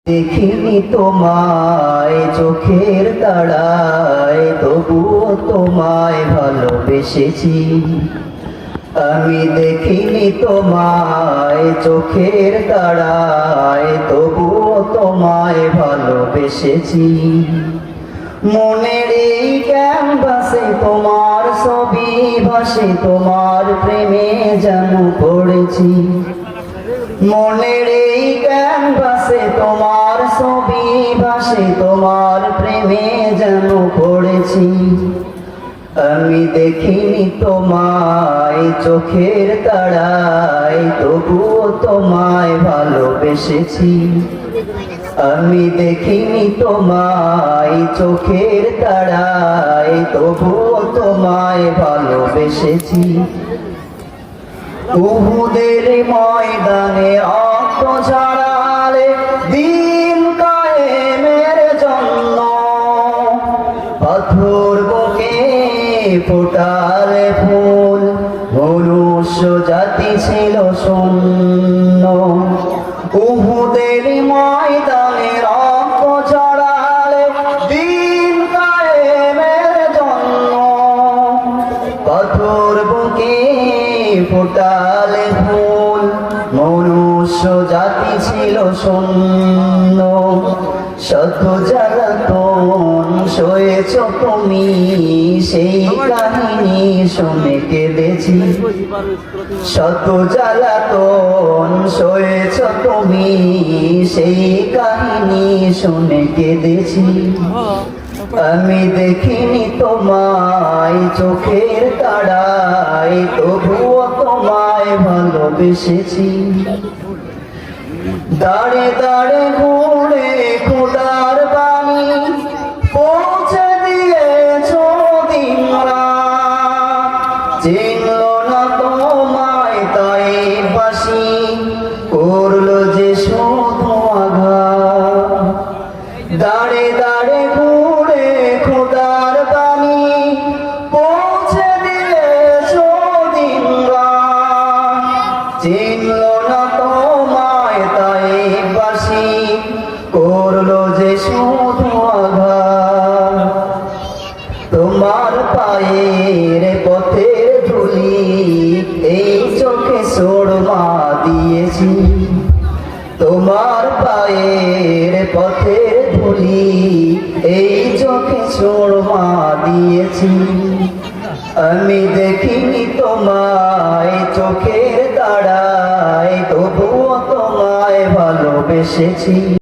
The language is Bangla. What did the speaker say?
দেখিনি তোমায় চোখের তাড়ায়, তবুও তোমায় ভালোবেসেছি। আমি দেখিনি তোমায় চোখের তাড়ায়, তবুও তোমায় ভালোবেসেছি। মনের এই ক্যানভাসে তোমার ছবি ভাসে, তোমার প্রেমে যেন পড়েছি। মনের এই ক্যানভাসে তোমার ছবি ভাসে, তোমার প্রেমে যেন পড়েছি। আমি দেখিনি তোমায় চোখের তাড়ায়, তবুও তোমায় ভালোবেসেছি। আমি দেখিনি তোমায় চোখের তাড়ায়, তবুও তোমায় ভালোবেসেছি। উহুদের ময়দানে রক্ত ঝরালে দিন কায়েমের জন্য, পাথর বুকে ফোটালে ফুল, মনুষ্য জাতি ছিল শূন্য। উহুদের ময়দানে রক্ত ঝরালে দিন কায়েমের জন্য, পাথর বুকে ফোটালে ফুল, মনুষ্য জাতি ছিল শূন্য। শত জ্বালাতন সয়েছ তুমি, সেই কাহিনী শুনে কেঁদেছি। শত জ্বালাতন সয়েছ তুমি, সেই কাহিনী শুনে কেঁদেছি। আমি দেখিনি তোমায় চোখের তাড়ায়, তবুও তোমায় ভালোবেসেছি। দাঁড়ে দাঁড়ে ঘুরে খোদার বাণী পৌঁছে দিয়েছ দিন রাত। চিনল না তোমায় তাই বাসি, করলো যে শুধু আঘাত। দাঁড়ে দাঁড়ে ঘুরে খোদার বাণী পৌঁছে দিয়েছ দিন রাত। চিনল না তোমায় তাই বাসি, করলো যে শুধু আঘাত। তোমার পায়ের পথের ধুলি এই চোখে সুরমা দিয়েছি। তোমার পায়ের পথের ধুলি এই চোখে সুরমা দিয়েছি। আমি দেখিনি তোমায় চোখের তাড়ায়, তবুও তোমায় ভালোবেসেছি।